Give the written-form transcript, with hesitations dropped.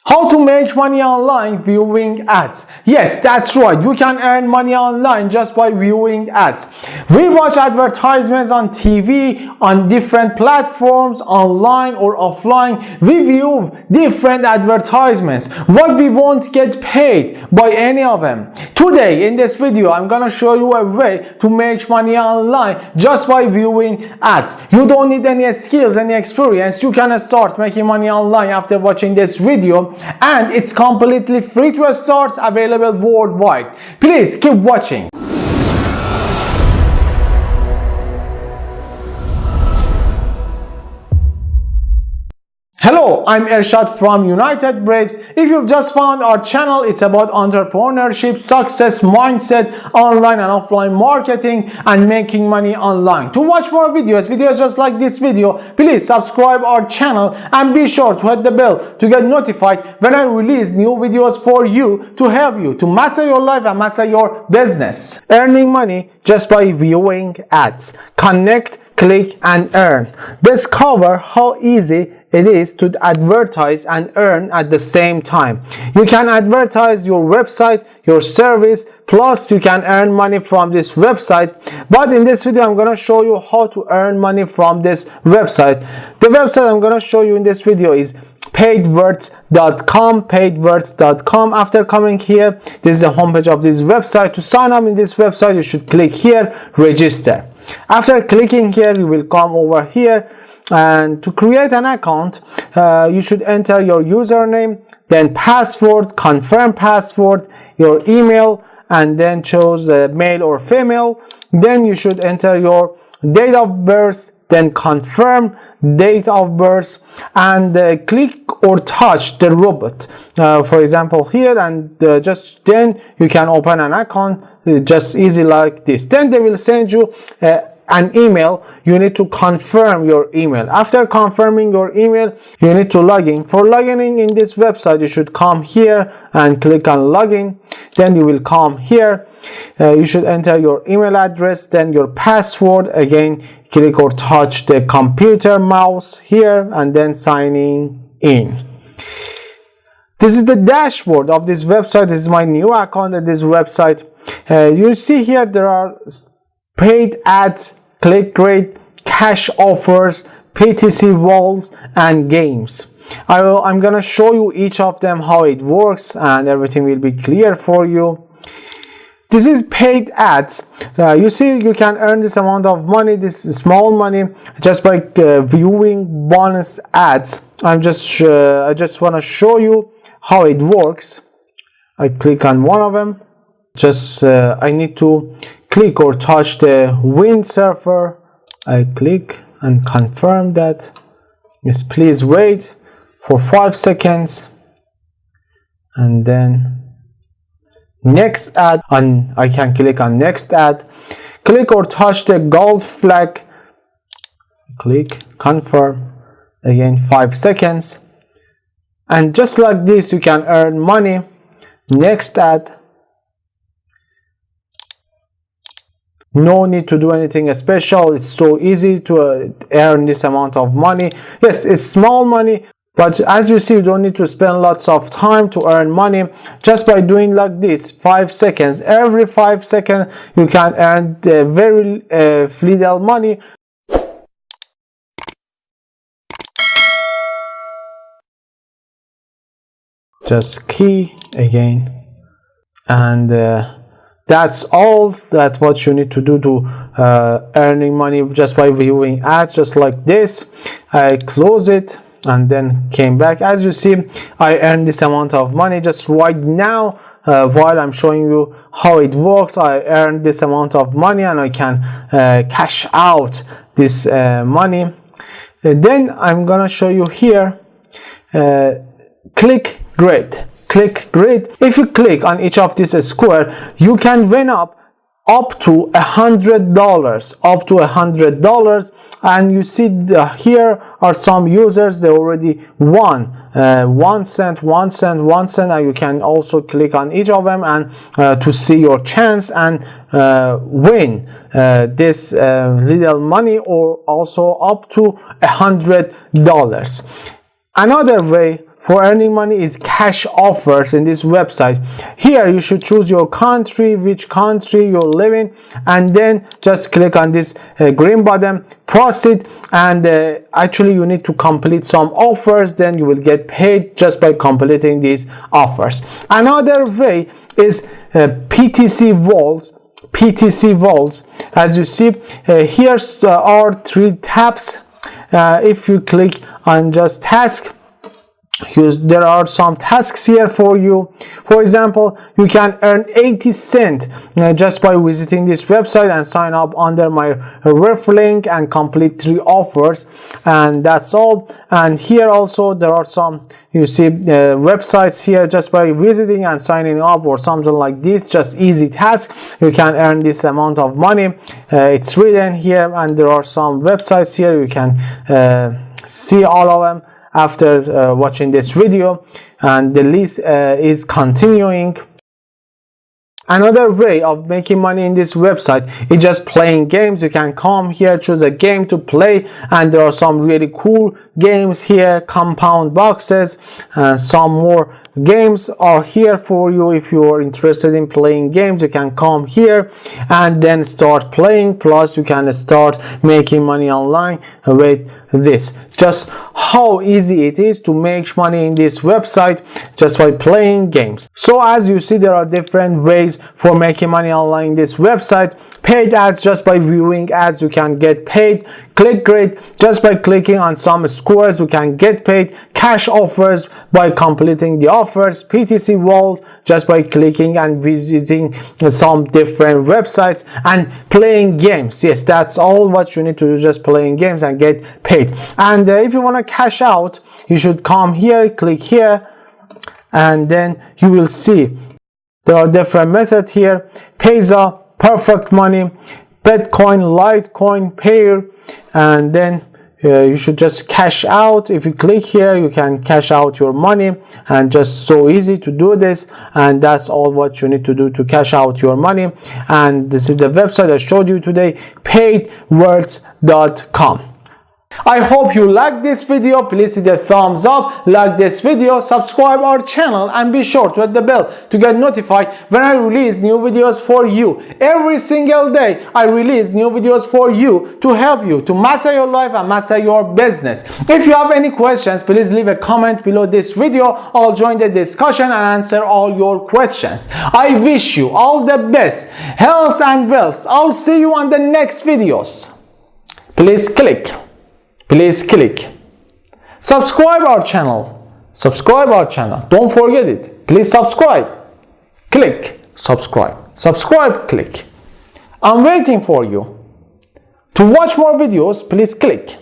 How to make money online viewing ads. Yes, that's right. You can earn money online just by viewing ads. We watch advertisements on TV, on different platforms, online or offline. We view different advertisements, but we won't get paid by any of them. Today in this video, I'm gonna show you a way to make money online just by viewing ads. You don't need any skills, any experience. You can start making money online after watching this video, and it's completely free to start, available worldwide. Please keep watching. Hello, I'm Ershad from United Braves. If you've just found our channel, it's about entrepreneurship, success, mindset, online and offline marketing, and making money online. To watch more videos just like this video, please subscribe our channel and be sure to hit the bell to get notified when I release new videos for you to help you to master your life and master your business. Earning money just by viewing ads. Connect, click and earn. Discover how easy it is to advertise and earn at the same time. You can advertise your website, your service, plus you can earn money from this website. But in this video, I'm going to show you how to earn money from this website. The website I'm going to show you in this video is paidwords.com. After coming here, this is the homepage of this website. To sign up in this website, you should click here, register. After clicking here, you will come over here, and to create an account, you should enter your username, then password, confirm password, your email, and then choose male or female. Then you should enter your date of birth, then confirm date of birth, and click or touch the robot, for example here, and just then you can open an account just easy like this. Then they will send you an email. You need to confirm your email. After confirming your email, you need to log in. For logging in this website, you should come here and click on login. Then you will come here. You should enter your email address, then your password. Again, click or touch the computer mouse here, and then signing in. This is the dashboard of this website. This is my new account at this website. You see here there are paid ads, click rate, cash offers, PTC walls, and games. I'm gonna show you each of them, how it works, and everything will be clear for you. This is paid ads. You see, you can earn this amount of money, this small money, just by viewing bonus ads. I just want to show you how it works. I click on one of them. I need to click or touch the windsurfer. I click and confirm that. Yes, please wait for 5 seconds, and then next ad, and I can click on next ad. Click or touch the golf flag. Click confirm. Again 5 seconds, and just like this you can earn money. Next ad. No need to do anything special. It's so easy to earn this amount of money. Yes, it's small money, but as you see, you don't need to spend lots of time to earn money. Just by doing like this, 5 seconds, every 5 seconds you can earn the very little money. Just key again, and that's all that what you need to do to earning money just by viewing ads, just like this. I close it and then came back. As you see, I earned this amount of money just right now. While I'm showing you how it works, I earned this amount of money, and I can cash out this money. Then I'm gonna show you here, click grid. Click grid. If you click on each of this square, you can win up to $100, and you see here are some users. They already won 1 cent, and you can also click on each of them and to see your chance and win this little money, or also up to $100. Another way for earning money is cash offers in this website. Here you should choose your country, which country you're living, and then just click on this green button, proceed, and actually you need to complete some offers, then you will get paid just by completing these offers. Another way is PTC vaults. PTC vaults, as you see, here are 3 tabs. If you click on just task, there are some tasks here for you. For example, you can earn 80 cents just by visiting this website and sign up under my ref link and complete 3 offers, and that's all. And here also there are some, you see, websites here. Just by visiting and signing up or something like this, just easy task, you can earn this amount of money. It's written here, and there are some websites here. You can see all of them after watching this video, and the list is continuing. Another way of making money in this website is just playing games. You can come here, choose a game to play, and there are some really cool games here, compound boxes, and some more games are here for you. If you are interested in playing games, you can come here and then start playing. Plus you can start making money online with this. Just how easy it is to make money in this website just by playing games. So as you see, there are different ways for making money online in this website. Paid ads, just by viewing ads you can get paid. Click rate, just by clicking on some scores you can get paid. Cash offers, by completing the offers. PTC vault, just by clicking and visiting some different websites. And playing games, yes, that's all what you need to do, just playing games and get paid. And if you want to cash out, you should come here, click here, and then you will see there are different methods here: Payza, Perfect Money, Bitcoin, Litecoin, Payer, and then you should just cash out. If you click here, you can cash out your money, and just so easy to do this. And that's all what you need to do to cash out your money. And this is the website I showed you today, paidwords.com. I hope you liked this video. Please hit the thumbs up, like this video, subscribe our channel, and be sure to hit the bell to get notified when I release new videos for you. Every single day I release new videos for you to help you to master your life and master your business. If you have any questions, please leave a comment below this video. I'll join the discussion and answer all your questions. I wish you all the best, health and wealth. I'll see you on the next videos. Please click subscribe our channel. Don't forget it. Please subscribe. Click subscribe, click. I'm waiting for you. To watch more videos, please click.